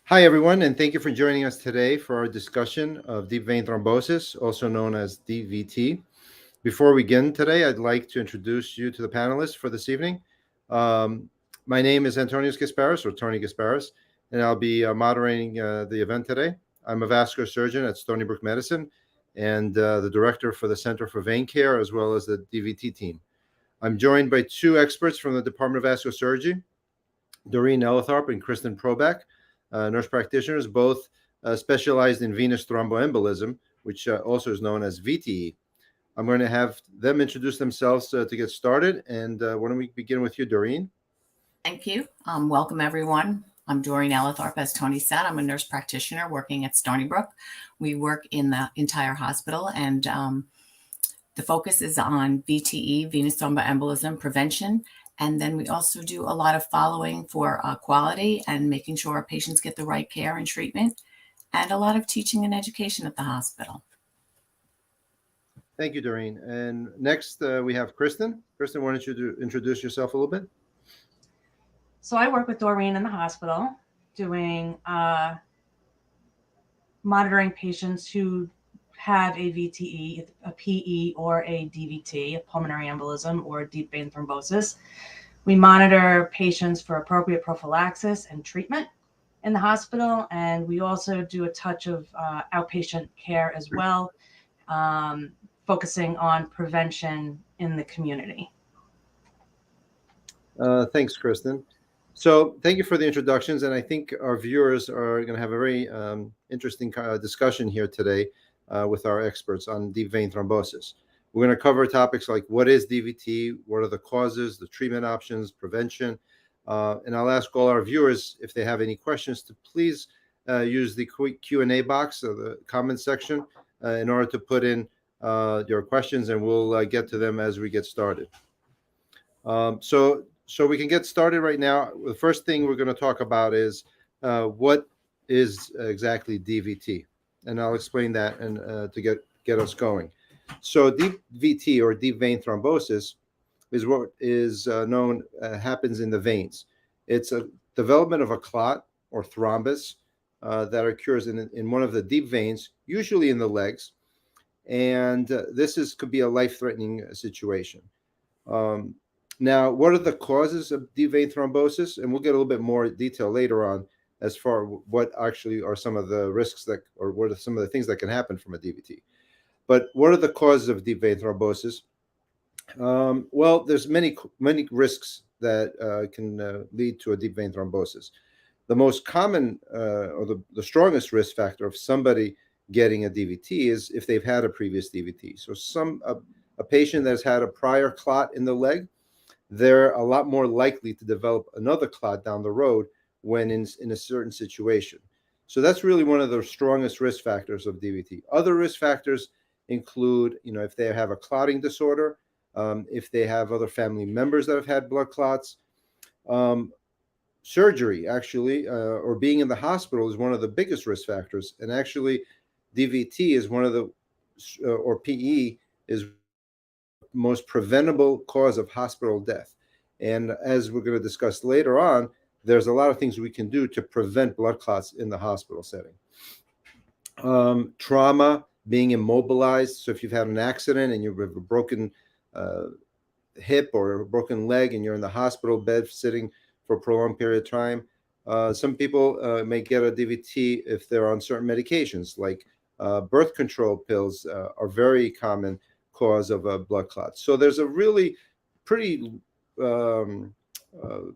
Hi, everyone, and thank you for joining us today for our discussion of deep vein thrombosis, also known as DVT. Before we begin today, I'd like to introduce you to the panelists for this evening. My name is Antonius Gasparis, or Tony Gasparis, and I'll be moderating the event today. I'm a vascular surgeon at Stony Brook Medicine and the director for the Center for Vein Care, as well as the DVT team. I'm joined by two experts from the Department of Vascular Surgery, Doreen Elitharp and Kristan Probeck, nurse practitioners, both specialized in venous thromboembolism, which also is known as VTE. I'm going to have them introduce themselves to get started. And why don't we begin with you, Doreen? Thank you. Welcome, everyone. I'm Doreen Elitharp, as Tony said. I'm a nurse practitioner working at Stony Brook. We work in the entire hospital, and the focus is on VTE, venous thromboembolism prevention. And then we also do a lot of following for quality and making sure our patients get the right care and treatment, and a lot of teaching and education at the hospital. Thank you, Doreen. And next we have Kristan. Kristan, why don't you introduce yourself a little bit? So I work with Doreen in the hospital doing monitoring patients who have a VTE, a PE, or a DVT, a pulmonary embolism, or deep vein thrombosis. We monitor patients for appropriate prophylaxis and treatment in the hospital, and we also do a touch of outpatient care as well, focusing on prevention in the community. Thanks, Kristan. So thank you for the introductions, and I think our viewers are going to have a very interesting discussion here today with our experts on deep vein thrombosis. We're going to cover topics like what is DVT, what are the causes, the treatment options, prevention, and I'll ask all our viewers if they have any questions to please use the Q&A box or the comment section in order to put in your questions, and we'll get to them as we get started. So we can get started right now. The first thing we're going to talk about is what is exactly DVT, and I'll explain that and to get us going. So DVT, or deep vein thrombosis, is what is known happens in the veins. It's a development of a clot or thrombus that occurs in one of the deep veins, usually in the legs, and this could be a life-threatening situation. Now, what are the causes of deep vein thrombosis? And we'll get a little bit more detail later on as far what actually are some of the risks that, or what are some of the things that can happen from a DVT. But what are the causes of deep vein thrombosis? Well, there's many risks that can lead to a deep vein thrombosis. The most common or the strongest risk factor of somebody getting a DVT is if they've had a previous DVT. So a patient that's had a prior clot in the leg, they're a lot more likely to develop another clot down the road when in a certain situation. So that's really one of the strongest risk factors of DVT. Other risk factors include, if they have a clotting disorder, if they have other family members that have had blood clots, surgery, actually, or being in the hospital is one of the biggest risk factors. And actually, DVT is one of the, or PE is most preventable cause of hospital death. And as we're going to discuss later on, there's a lot of things we can do to prevent blood clots in the hospital setting. Trauma, being immobilized. So if you've had an accident and you have a broken hip or a broken leg and you're in the hospital bed sitting for a prolonged period of time, some people may get a DVT if they're on certain medications, like birth control pills are very common cause of a blood clot. So there's a really pretty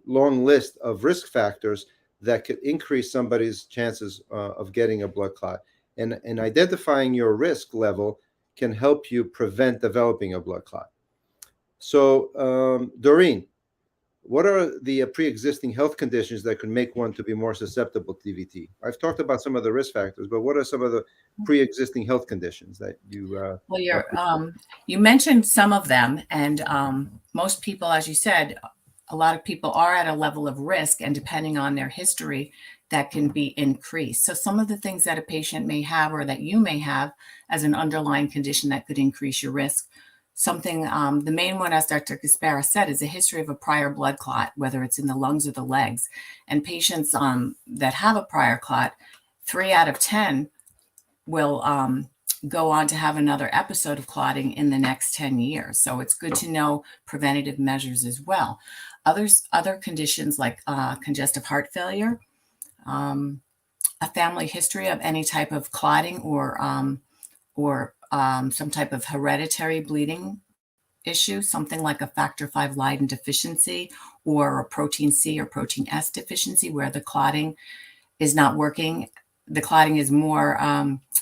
long list of risk factors that could increase somebody's chances of getting a blood clot. And identifying your risk level can help you prevent developing a blood clot. So, Doreen, what are the pre-existing health conditions that could make one to be more susceptible to DVT? I've talked about some of the risk factors, but what are some of the pre-existing health conditions that you? Well, you mentioned some of them, and most people, as you said, a lot of people are at a level of risk, and depending on their history, that can be increased. So some of the things that a patient may have or that you may have as an underlying condition that could increase your risk. something, the main one, as Dr. Gasparis said, is a history of a prior blood clot, whether it's in the lungs or the legs. And patients that have a prior clot, 3 out of 10 will go on to have another episode of clotting in the next 10 years. So it's good to know preventative measures as well. Other conditions like congestive heart failure, a family history of any type of clotting or some type of hereditary bleeding issue, something like a factor V Leiden deficiency or a protein C or protein S deficiency, where the clotting is not working. The clotting is more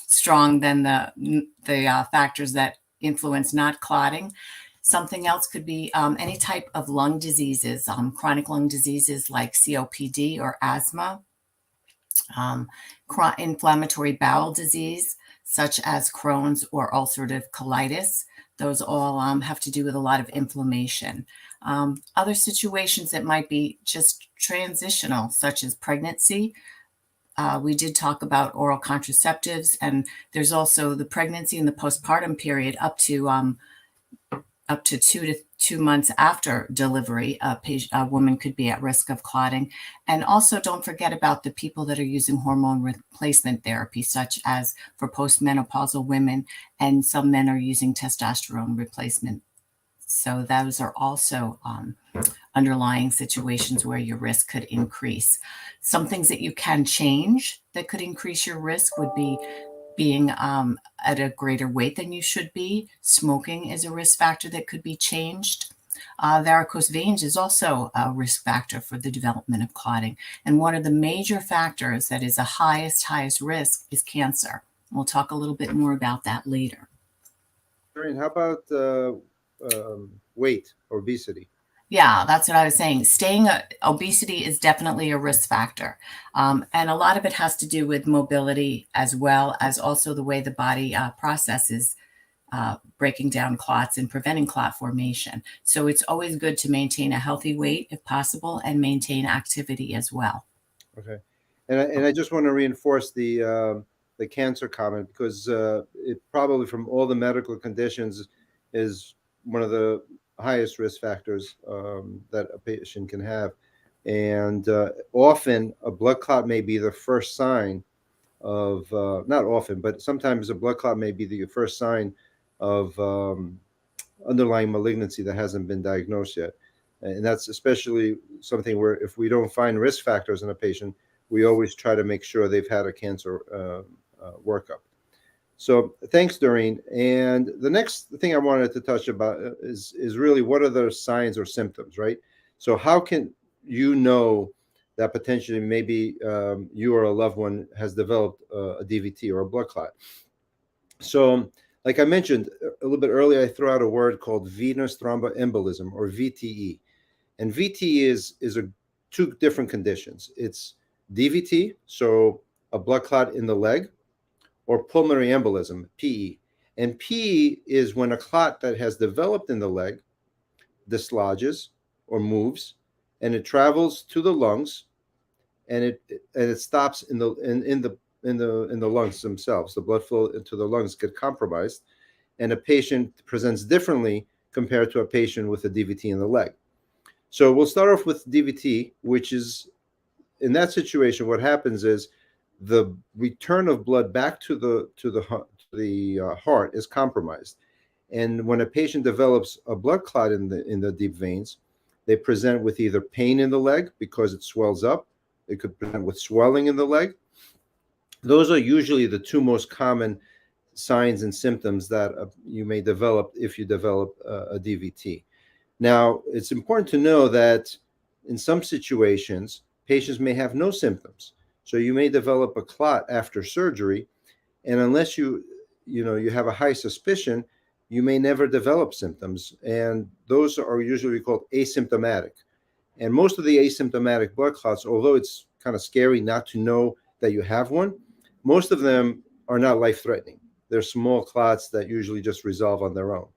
strong than the factors that influence not clotting. Something else could be any type of lung diseases, chronic lung diseases like COPD or asthma, inflammatory bowel disease, such as Crohn's or ulcerative colitis. Those all have to do with a lot of inflammation. Other situations that might be just transitional, such as pregnancy. We did talk about oral contraceptives, and there's also the pregnancy and the postpartum period up to 2 months after delivery. A woman could be at risk of clotting. And also don't forget about the people that are using hormone replacement therapy, such as for postmenopausal women, and some men are using testosterone replacement. So those are also underlying situations where your risk could increase. Some things that you can change that could increase your risk would be being at a greater weight than you should be. Smoking is a risk factor that could be changed. Varicose veins is also a risk factor for the development of clotting. And one of the major factors that is the highest risk is cancer. We'll talk a little bit more about that later. Doreen, how about weight, obesity? Yeah, that's what I was saying. Obesity is definitely a risk factor. And a lot of it has to do with mobility, as well as also the way the body processes breaking down clots and preventing clot formation. So it's always good to maintain a healthy weight if possible, and maintain activity as well. Okay. And I just want to reinforce the cancer comment, because it probably, from all the medical conditions, is one of the highest risk factors that a patient can have. And often a blood clot may be the first sign of, not often, but sometimes a blood clot may be the first sign of underlying malignancy that hasn't been diagnosed yet. And that's especially something where, if we don't find risk factors in a patient, we always try to make sure they've had a cancer workup. So thanks, Doreen. And the next thing I wanted to touch about is really, what are the signs or symptoms, right? So how can you know that potentially maybe you or a loved one has developed a DVT or a blood clot? So like I mentioned a little bit earlier, I threw out a word called venous thromboembolism, or VTE. And VTE is two different conditions. It's DVT, so a blood clot in the leg, or pulmonary embolism, PE. And PE is when a clot that has developed in the leg dislodges or moves, and it travels to the lungs, and it stops in the lungs themselves. The blood flow into the lungs get compromised, and a patient presents differently compared to a patient with a DVT in the leg. So we'll start off with DVT, which is, in that situation, what happens is the return of blood back to the heart is compromised. And when a patient develops a blood clot in the deep veins, they present with either pain in the leg because it swells up. It could present with swelling in the leg. Those are usually the two most common signs and symptoms that you may develop if you develop a DVT. Now, it's important to know that in some situations, patients may have no symptoms. So you may develop a clot after surgery, and unless you have a high suspicion, you may never develop symptoms. And those are usually called asymptomatic. And most of the asymptomatic blood clots, although it's kind of scary not to know that you have one, most of them are not life-threatening. They're small clots that usually just resolve on their own.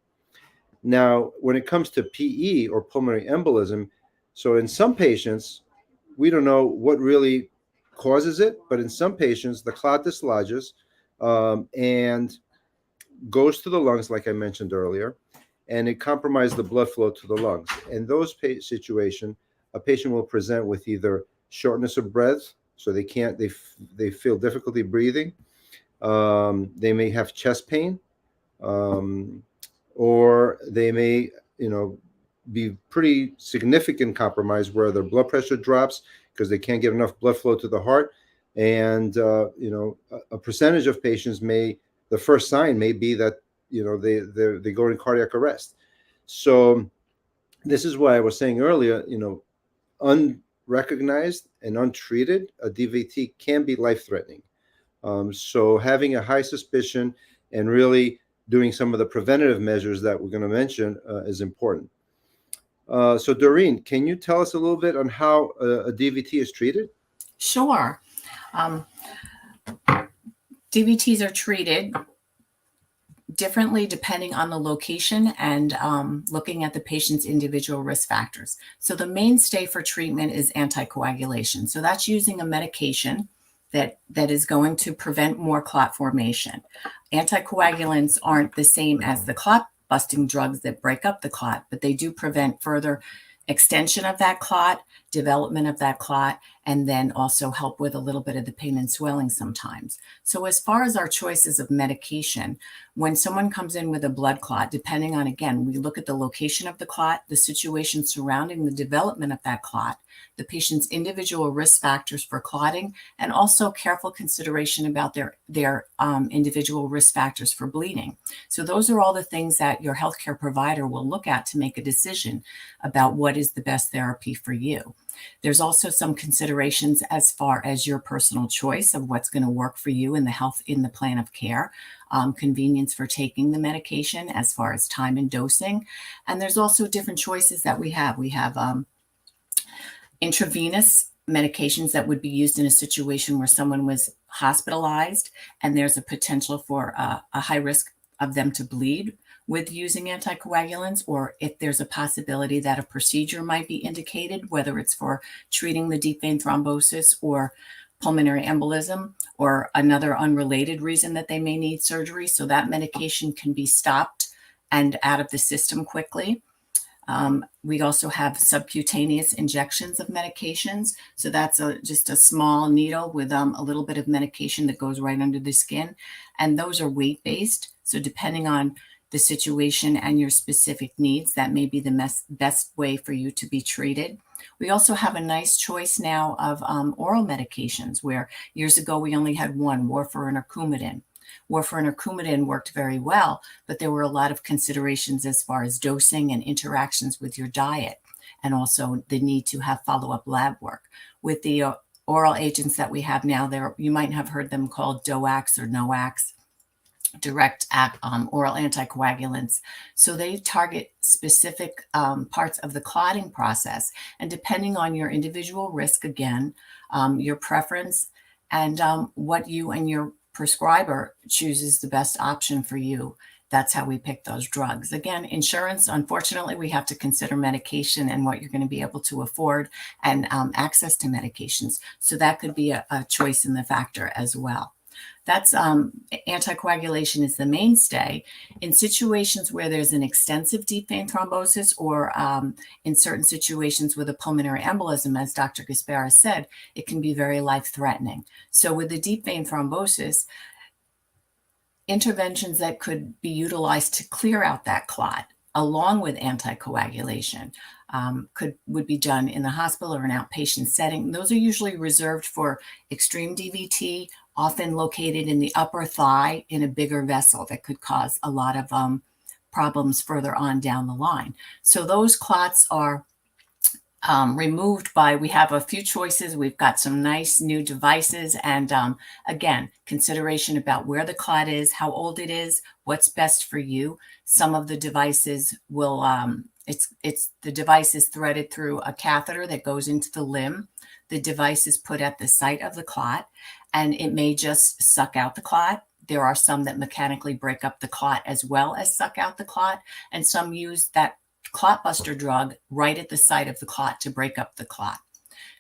Now, when it comes to PE, or pulmonary embolism, so in some patients, we don't know what really causes it, but in some patients, the clot dislodges and goes to the lungs, like I mentioned earlier. and it compromised the blood flow to the lungs. In those situations, a patient will present with either shortness of breath, so they can't, they feel difficulty breathing. They may have chest pain, or they may, be pretty significant compromise where their blood pressure drops because they can't get enough blood flow to the heart. And, a percentage of patients the first sign may be that, they go in cardiac arrest. So this is why I was saying earlier, unrecognized and untreated, a DVT can be life-threatening. So having a high suspicion and really doing some of the preventative measures that we're going to mention is important. So Doreen, can you tell us a little bit on how a DVT is treated? Sure. DVTs are treated differently depending on the location and looking at the patient's individual risk factors. So the mainstay for treatment is anticoagulation. So that's using a medication that is going to prevent more clot formation. Anticoagulants aren't the same as the clot busting drugs that break up the clot, but they do prevent further extension of that clot, development of that clot, and then also help with a little bit of the pain and swelling sometimes. So as far as our choices of medication, when someone comes in with a blood clot, depending on, again, we look at the location of the clot, the situation surrounding the development of that clot, the patient's individual risk factors for clotting, and also careful consideration about their individual risk factors for bleeding. So those are all the things that your healthcare provider will look at to make a decision about what is the best therapy for you. There's also some considerations as far as your personal choice of what's going to work for you in the plan of care, convenience for taking the medication as far as time and dosing. And there's also different choices that we have. We have intravenous medications that would be used in a situation where someone was hospitalized and there's a potential for a high risk of them to bleed with using anticoagulants, or if there's a possibility that a procedure might be indicated, whether it's for treating the deep vein thrombosis or pulmonary embolism or another unrelated reason that they may need surgery. So that medication can be stopped and out of the system quickly. We also have subcutaneous injections of medications. So that's just a small needle with a little bit of medication that goes right under the skin. And those are weight-based. So depending on the situation and your specific needs, that may be the best way for you to be treated. We also have a nice choice now of oral medications, where years ago we only had one, warfarin or Coumadin. Warfarin or Coumadin worked very well, but there were a lot of considerations as far as dosing and interactions with your diet, and also the need to have follow-up lab work. With the oral agents that we have now, you might have heard them called DOACs or NOACs, direct oral anticoagulants. So they target specific parts of the clotting process. And depending on your individual risk, again, your preference, and what you and your prescriber chooses the best option for you, that's how we pick those drugs. Again, insurance, unfortunately, we have to consider medication and what you're going to be able to afford and access to medications. So that could be a choice in the factor as well. That's anticoagulation is the mainstay. In situations where there's an extensive deep vein thrombosis, or in certain situations with a pulmonary embolism, as Dr. Gasparis said, it can be very life-threatening. So with the deep vein thrombosis, interventions that could be utilized to clear out that clot, along with anticoagulation, would be done in the hospital or an outpatient setting. Those are usually reserved for extreme DVT, often located in the upper thigh in a bigger vessel that could cause a lot of problems further on down the line. So those clots are removed by, we have a few choices. We've got some nice new devices, and again, consideration about where the clot is, how old it is, what's best for you. Some of the devices will, the device is threaded through a catheter that goes into the limb. The device is put at the site of the clot, and it may just suck out the clot. There are some that mechanically break up the clot as well as suck out the clot, and some use that clot buster drug right at the site of the clot to break up the clot.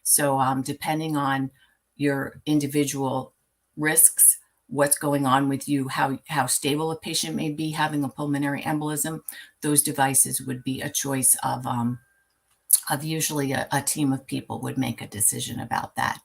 So depending on your individual risks, what's going on with you, how stable a patient may be having a pulmonary embolism, those devices would be a choice of usually a team of people would make a decision about that.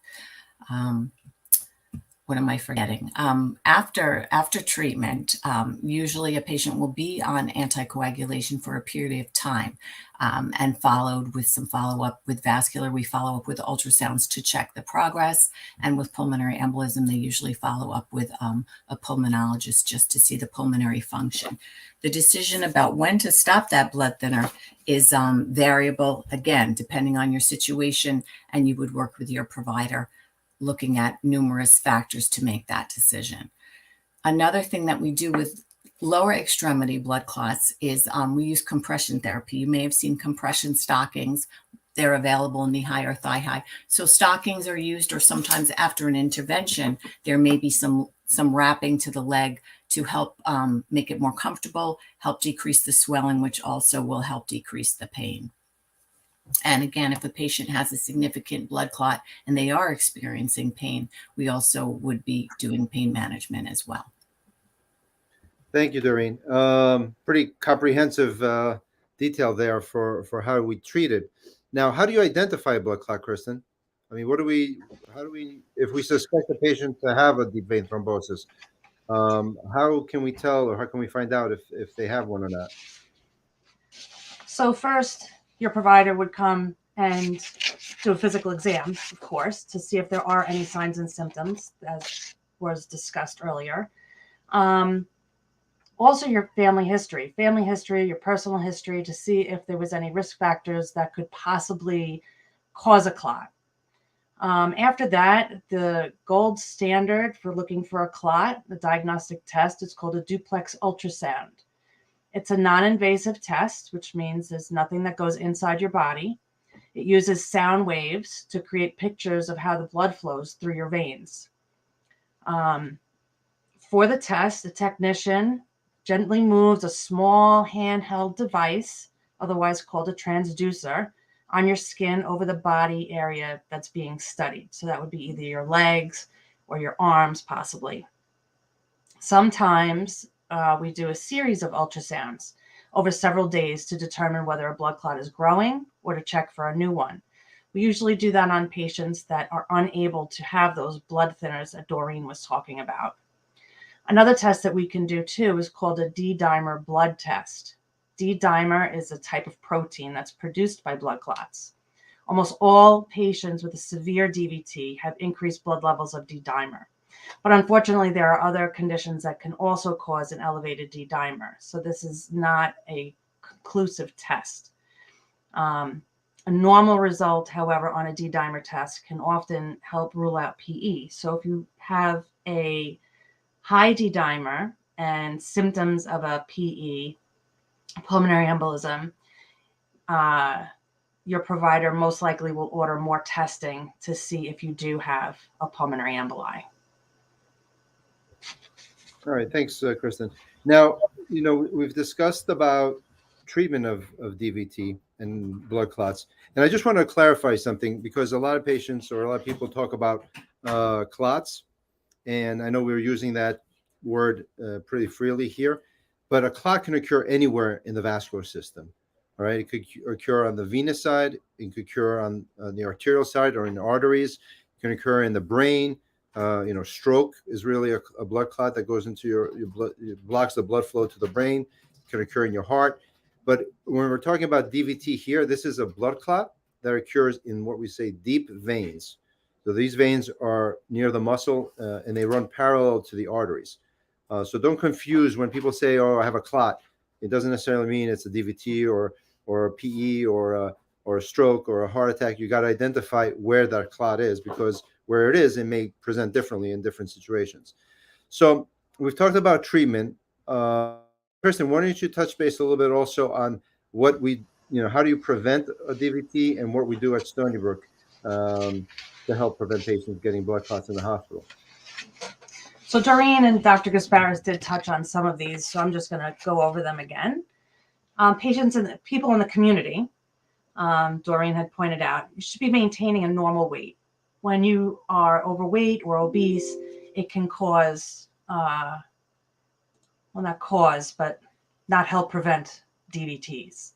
What am I forgetting? After treatment, usually a patient will be on anticoagulation for a period of time, and followed with some follow-up with vascular. We follow up with ultrasounds to check the progress, and with pulmonary embolism, they usually follow up with a pulmonologist just to see the pulmonary function. The decision about when to stop that blood thinner is variable, again, depending on your situation, and you would work with your provider looking at numerous factors to make that decision. Another thing that we do with lower extremity blood clots is we use compression therapy. You may have seen compression stockings. They're available knee high or thigh high. So stockings are used, or sometimes after an intervention, there may be some wrapping to the leg to help make it more comfortable, help decrease the swelling, which also will help decrease the pain. And again, if a patient has a significant blood clot and they are experiencing pain, we also would be doing pain management as well. Thank you, Doreen. Pretty comprehensive detail there for how we treat it. Now, how do you identify a blood clot, Kristan? I mean, how do we, if we suspect a patient to have a deep vein thrombosis, how can we tell, or how can we find out if they have one or not? So first, your provider would come and do a physical exam, of course, to see if there are any signs and symptoms, as was discussed earlier. Also, your family history, your personal history, to see if there was any risk factors that could possibly cause a clot. After that, the gold standard for looking for a clot, the diagnostic test, is called a duplex ultrasound. It's a non-invasive test, which means there's nothing that goes inside your body. It uses sound waves to create pictures of how the blood flows through your veins. For the test, the technician gently moves a small handheld device, otherwise called a transducer, on your skin over the body area that's being studied. So that would be either your legs or your arms, possibly. Sometimes we do a series of ultrasounds over several days to determine whether a blood clot is growing or to check for a new one. We usually do that on patients that are unable to have those blood thinners that Doreen was talking about. Another test that we can do too is called a D-dimer blood test. D-dimer is a type of protein that's produced by blood clots. Almost all patients with a severe DVT have increased blood levels of D-dimer. But unfortunately, there are other conditions that can also cause an elevated D-dimer. So this is not a conclusive test. A normal result, however, on a D-dimer test can often help rule out PE. So if you have a high D-dimer and symptoms of a PE, pulmonary embolism, your provider most likely will order more testing to see if you do have a pulmonary emboli. All right, thanks, Kristan. Now, we've discussed about treatment of DVT and blood clots, and I just want to clarify something, because a lot of patients or a lot of people talk about clots, and I know we're using that word pretty freely here, but a clot can occur anywhere in the vascular system. All right, it could occur on the venous side, it could occur on the arterial side or in the arteries, it can occur in the brain. Stroke is really a blood clot that goes into your blood, it blocks the blood flow to the brain. It can occur in your heart. But when we're talking about DVT here, this is a blood clot that occurs in what we say deep veins. So these veins are near the muscle and they run parallel to the arteries. So don't confuse when people say, "Oh, I have a clot." It doesn't necessarily mean it's a DVT or a PE or a stroke or a heart attack. You got to identify where that clot is, because where it is, it may present differently in different situations. So we've talked about treatment. Kristan, why don't you touch base a little bit also on what how do you prevent a DVT and what we do at Stony Brook to help prevent patients getting blood clots in the hospital? So Doreen and Dr. Gasparis did touch on some of these, so I'm just going to go over them again. Patients and people in the community, Doreen had pointed out, you should be maintaining a normal weight. When you are overweight or obese, it can cause not cause, but not help prevent DVTs.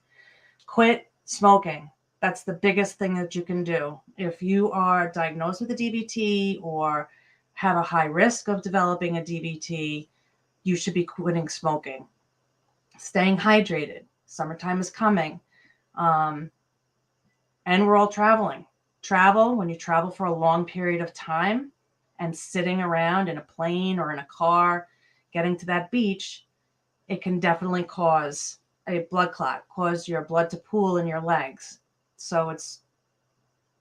Quit smoking. That's the biggest thing that you can do. If you are diagnosed with a DVT or have a high risk of developing a DVT, you should be quitting smoking. Staying hydrated. Summertime is coming. And we're all traveling. When you travel for a long period of time and sitting around in a plane or in a car, getting to that beach, it can definitely cause a blood clot, cause your blood to pool in your legs. So it's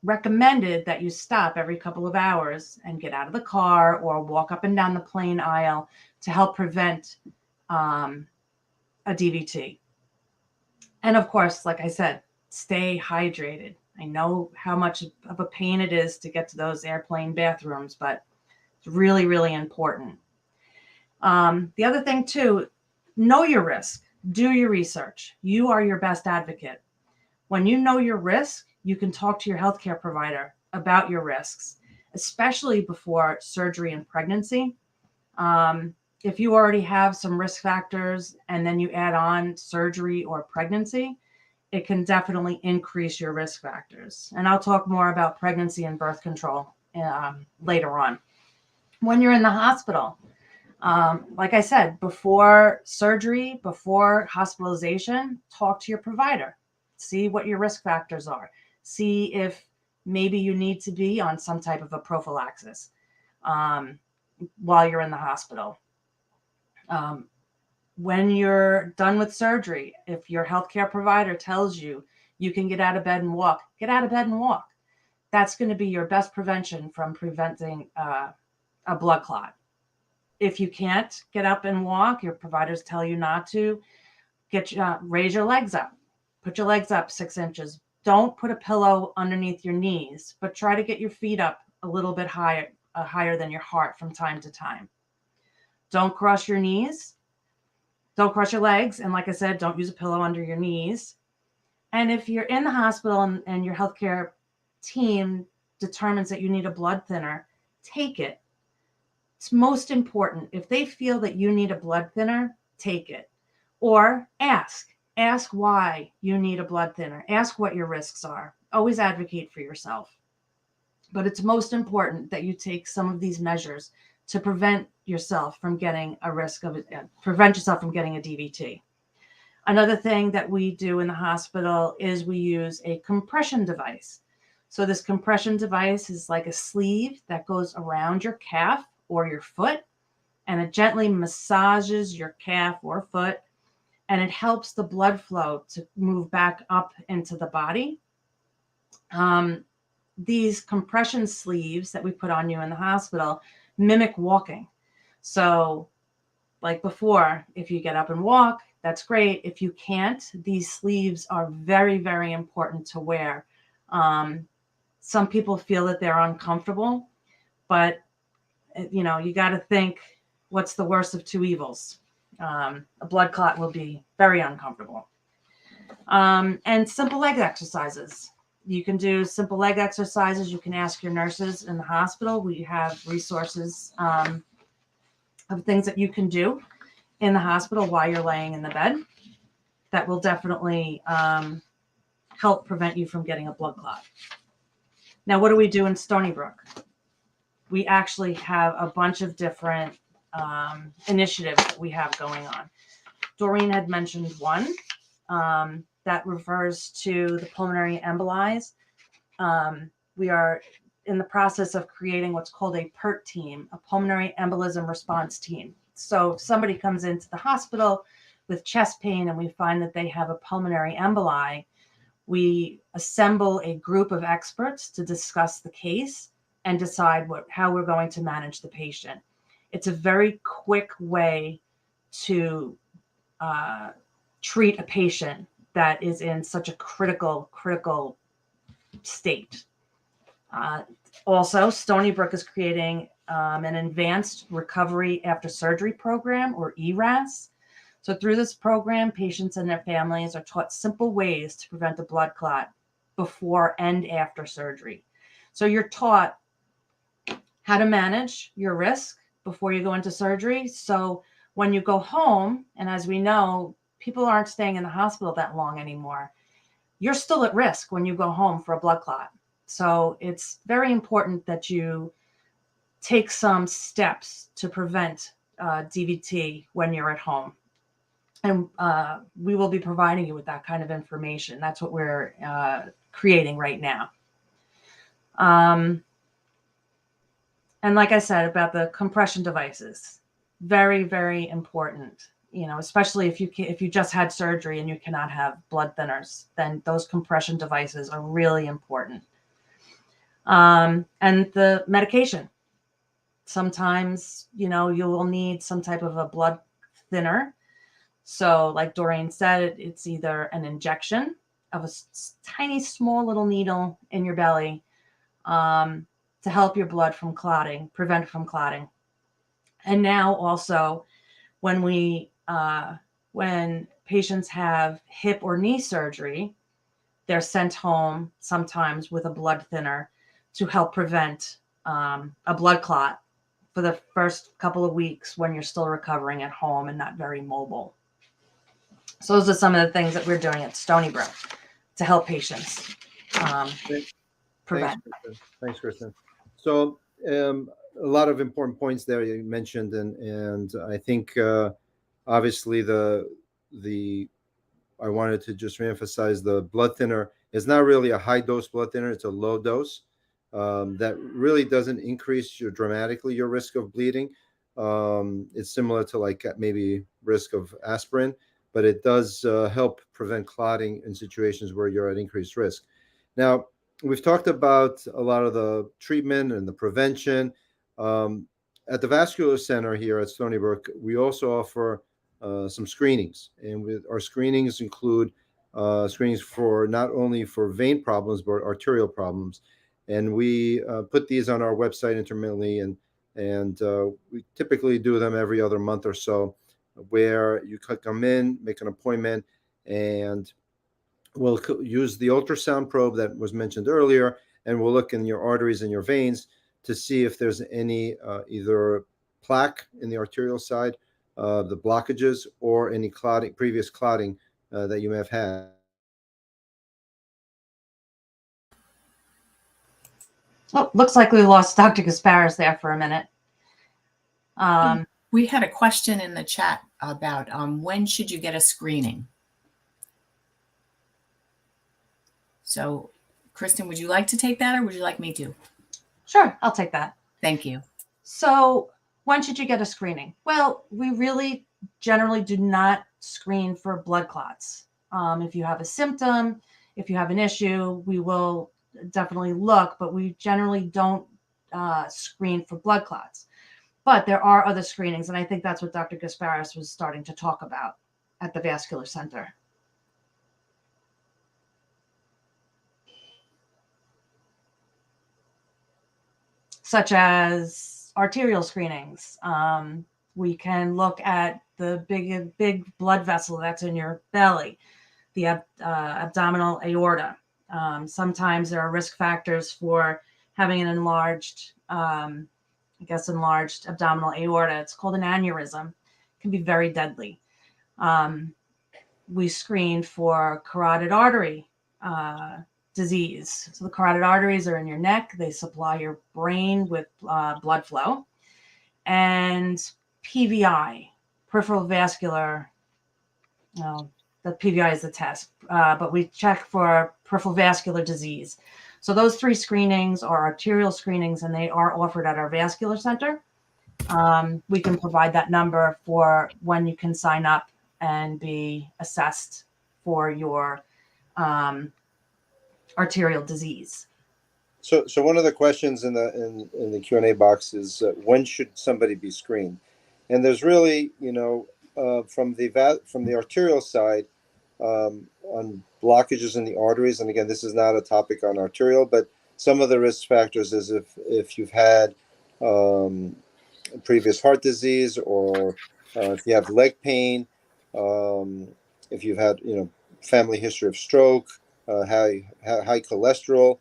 recommended that you stop every couple of hours and get out of the car or walk up and down the plane aisle to help prevent a DVT. And of course, like I said, stay hydrated. I know how much of a pain it is to get to those airplane bathrooms, but it's really, really important. The other thing too, know your risk. Do your research. You are your best advocate. When you know your risk, you can talk to your healthcare provider about your risks, especially before surgery and pregnancy. If you already have some risk factors and then you add on surgery or pregnancy, it can definitely increase your risk factors. And I'll talk more about pregnancy and birth control later on. When you're in the hospital, like I said, before surgery, before hospitalization, talk to your provider. See what your risk factors are. See if maybe you need to be on some type of a prophylaxis while you're in the hospital. When you're done with surgery, if your healthcare provider tells you you can get out of bed and walk, get out of bed and walk. That's going to be your best prevention from preventing a blood clot. If you can't get up and walk, your providers tell you not to, raise your legs up. Put your legs up 6 inches. Don't put a pillow underneath your knees, but try to get your feet up a little bit higher than your heart from time to time. Don't cross your knees. Don't cross your legs. And like I said, don't use a pillow under your knees. And if you're in the hospital and your healthcare team determines that you need a blood thinner, take it. It's most important. If they feel that you need a blood thinner, take it. Or ask why you need a blood thinner. Ask what your risks are. Always advocate for yourself. But it's most important that you take some of these measures to prevent yourself from getting a DVT. Another thing that we do in the hospital is we use a compression device. So this compression device is like a sleeve that goes around your calf or your foot, and it gently massages your calf or foot, and it helps the blood flow to move back up into the body. These compression sleeves that we put on you in the hospital mimic walking. So like before, if you get up and walk, that's great. If you can't, these sleeves are very, very important to wear. Some people feel that they're uncomfortable, but you got to think, what's the worst of two evils? A blood clot will be very uncomfortable. And simple leg exercises. You can do simple leg exercises. You can ask your nurses in the hospital. We have resources of things that you can do in the hospital while you're laying in the bed that will definitely help prevent you from getting a blood clot. Now, what do we do in Stony Brook? We actually have a bunch of different initiatives that we have going on. Doreen had mentioned one that refers to the pulmonary embolies. We are in the process of creating what's called a PERT team, a pulmonary embolism response team. So if somebody comes into the hospital with chest pain and we find that they have a pulmonary emboli, we assemble a group of experts to discuss the case and decide how we're going to manage the patient. It's a very quick way to treat a patient that is in such a critical state. Also, Stony Brook is creating an advanced recovery after surgery program, or ERAS. So through this program, patients and their families are taught simple ways to prevent a blood clot before and after surgery. So you're taught how to manage your risk before you go into surgery. So when you go home, and as we know, people aren't staying in the hospital that long anymore, you're still at risk when you go home for a blood clot. So it's very important that you take some steps to prevent DVT when you're at home. And we will be providing you with that kind of information. That's what we're creating right now. And like I said about the compression devices, very, very important. You know, especially if you just had surgery and you cannot have blood thinners, then those compression devices are really important. And the medication. Sometimes, you know, you will need some type of a blood thinner. So like Doreen said, it's either an injection of a tiny, small little needle in your belly to help your blood from clotting, prevent from clotting. And now also when patients have hip or knee surgery, they're sent home sometimes with a blood thinner to help prevent a blood clot for the first couple of weeks when you're still recovering at home and not very mobile. So those are some of the things that we're doing at Stony Brook to help patients prevent. Thanks, Kristan. So a lot of important points there you mentioned, and I think obviously I wanted to just reemphasize the blood thinner is not really a high dose blood thinner; it's a low dose that really doesn't increase dramatically your risk of bleeding. It's similar to like maybe risk of aspirin, but it does help prevent clotting in situations where you're at increased risk. Now, we've talked about a lot of the treatment and the prevention. At the Vascular Center here at Stony Brook, we also offer some screenings. And our screenings include screenings for not only for vein problems, but arterial problems. And we put these on our website intermittently, and we typically do them every other month or so, where you could come in, make an appointment, and we'll use the ultrasound probe that was mentioned earlier, and we'll look in your arteries and your veins to see if there's any either plaque in the arterial side, the blockages, or any clotting, previous clotting that you may have had. Oh, looks like we lost Dr. Gasparis there for a minute. We had a question in the chat about when should you get a screening? So, Kristan, would you like to take that, or would you like me to? Sure, I'll take that. Thank you. So when should you get a screening? Well, we really generally do not screen for blood clots. If you have a symptom, if you have an issue, we will definitely look, but we generally don't screen for blood clots. But there are other screenings, and I think that's what Dr. Gasparis was starting to talk about at the Vascular Center. Such as arterial screenings. We can look at the big blood vessel that's in your belly, the abdominal aorta. Sometimes there are risk factors for having an enlarged abdominal aorta. It's called an aneurysm. It can be very deadly. We screen for carotid artery disease. So the carotid arteries are in your neck. They supply your brain with blood flow. And PVI, peripheral vascular, the PVI is the test, but we check for peripheral vascular disease. So those three screenings are arterial screenings, and they are offered at our Vascular Center. We can provide that number for when you can sign up and be assessed for your arterial disease. So one of the questions in the Q&A box is when should somebody be screened? And there's really, from the arterial side, on blockages in the arteries, and again, this is not a topic on arterial, but some of the risk factors is if you've had previous heart disease, or if you have leg pain, if you've had family history of stroke, high cholesterol.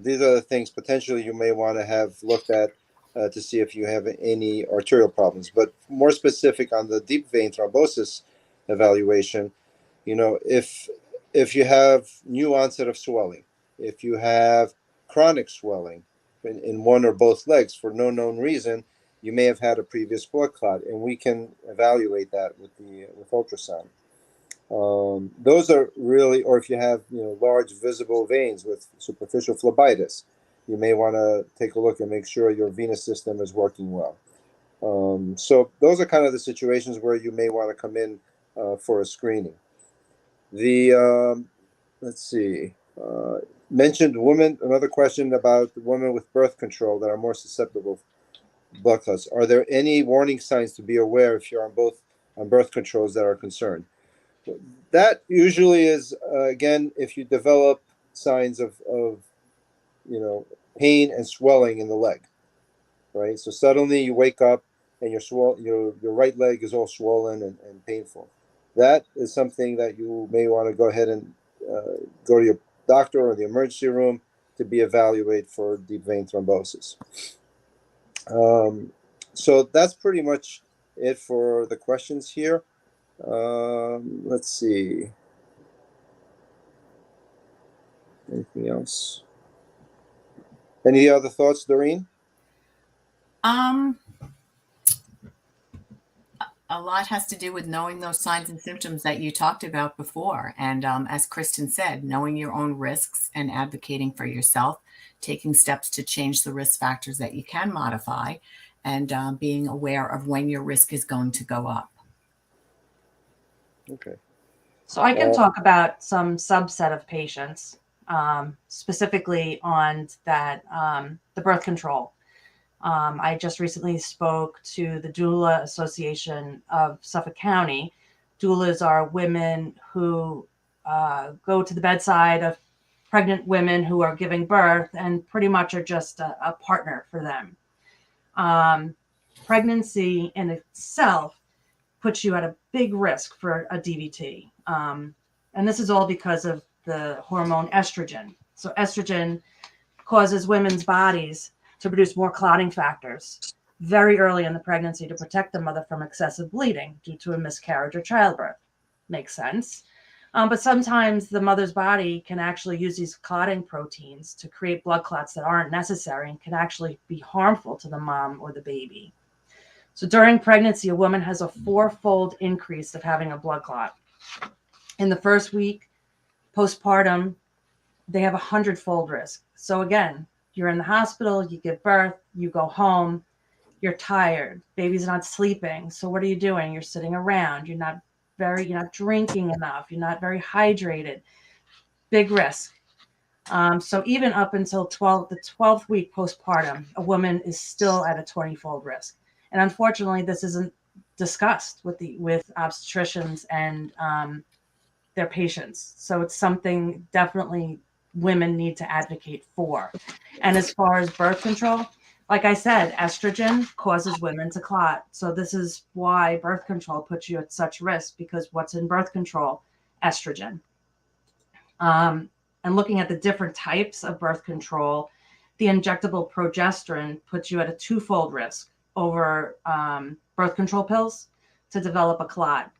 These are the things potentially you may want to have looked at to see if you have any arterial problems. But more specific on the deep vein thrombosis evaluation, if you have new onset of swelling, if you have chronic swelling in one or both legs for no known reason, you may have had a previous blood clot, and we can evaluate that with ultrasound. Those are really, or if you have large visible veins with superficial phlebitis, you may want to take a look and make sure your venous system is working well. So those are kind of the situations where you may want to come in for a screening. Let's see, mentioned women, another question about women with birth control that are more susceptible to blood clots. Are there any warning signs to be aware if you're on birth controls that are concerned? That usually is, again, if you develop signs of pain and swelling in the leg, right? So suddenly you wake up and your right leg is all swollen and painful. That is something that you may want to go ahead and go to your doctor or the emergency room to be evaluated for deep vein thrombosis. So that's pretty much it for the questions here. Let's see. Anything else? Any other thoughts, Doreen? A lot has to do with knowing those signs and symptoms that you talked about before. And as Kristan said, knowing your own risks and advocating for yourself, taking steps to change the risk factors that you can modify, and being aware of when your risk is going to go up. Okay. So I can talk about some subset of patients, specifically on that, the birth control. I just recently spoke to the Doula Association of Suffolk County. Doulas are women who go to the bedside of pregnant women who are giving birth and pretty much are just a partner for them. Pregnancy in itself puts you at a big risk for a DVT. And this is all because of the hormone estrogen. So estrogen causes women's bodies to produce more clotting factors very early in the pregnancy to protect the mother from excessive bleeding due to a miscarriage or childbirth. Makes sense. But sometimes the mother's body can actually use these clotting proteins to create blood clots that aren't necessary and can actually be harmful to the mom or the baby. So during pregnancy, a woman has a 4-fold increase of having a blood clot. In the first week postpartum, they have a 100-fold risk. So again, you're in the hospital, you give birth, you go home, you're tired, baby's not sleeping. So what are you doing? You're sitting around, you're not drinking enough, you're not very hydrated. Big risk. So even up until the 12th week postpartum, a woman is still at a 20-fold risk. And unfortunately, this isn't discussed with obstetricians and their patients. So it's something definitely women need to advocate for. And as far as birth control, like I said, estrogen causes women to clot. So this is why birth control puts you at such risk, because what's in birth control? Estrogen. And looking at the different types of birth control, the injectable progesterone puts you at a 2-fold risk over birth control pills to develop a clot.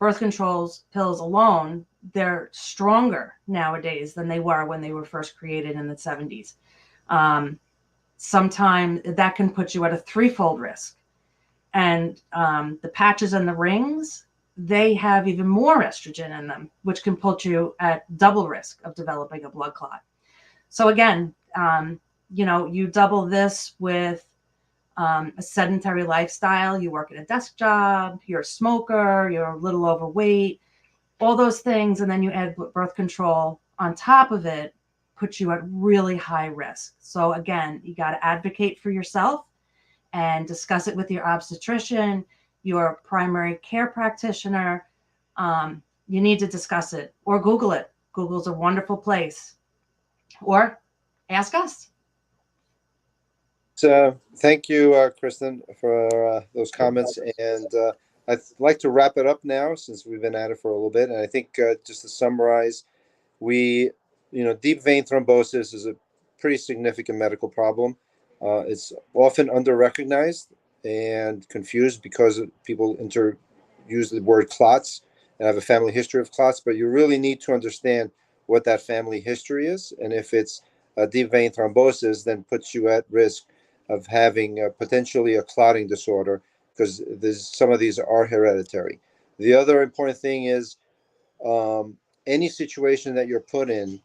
Birth control pills alone, they're stronger nowadays than they were when they were first created in the 70s. Sometimes that can put you at a 3-fold risk. And the patches and the rings, they have even more estrogen in them, which can put you at double risk of developing a blood clot. So again, you double this with a sedentary lifestyle. You work at a desk job, you're a smoker, you're a little overweight, all those things. And then you add birth control on top of it, puts you at really high risk. So again, you got to advocate for yourself and discuss it with your obstetrician, your primary care practitioner. You need to discuss it or Google it. Google's a wonderful place. Or ask us. So thank you, Kristan, for those comments. And I'd like to wrap it up now since we've been at it for a little bit. And I think just to summarize, deep vein thrombosis is a pretty significant medical problem. It's often under-recognized and confused because people use the word clots and have a family history of clots, but you really need to understand what that family history is. And if it's a deep vein thrombosis, then puts you at risk of having potentially a clotting disorder, because some of these are hereditary. The other important thing is any situation that you're put in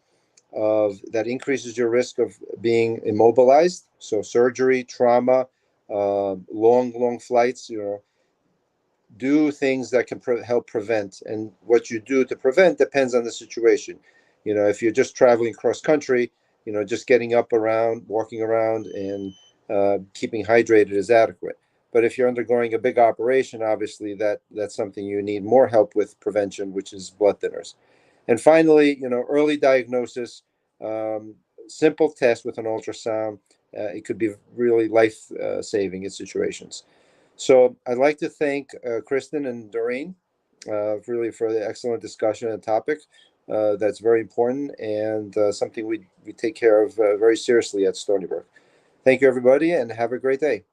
that increases your risk of being immobilized. So surgery, trauma, long flights, do things that can help prevent. And what you do to prevent depends on the situation. If you're just traveling cross country, just getting up around, walking around, and keeping hydrated is adequate. But if you're undergoing a big operation, obviously that's something you need more help with prevention, which is blood thinners. And finally, early diagnosis, simple test with an ultrasound. It could be really life-saving in situations. So I'd like to thank Kristan and Doreen really for the excellent discussion and topic. That's very important and something we take care of very seriously at Stony Brook. Thank you, everybody, and have a great day.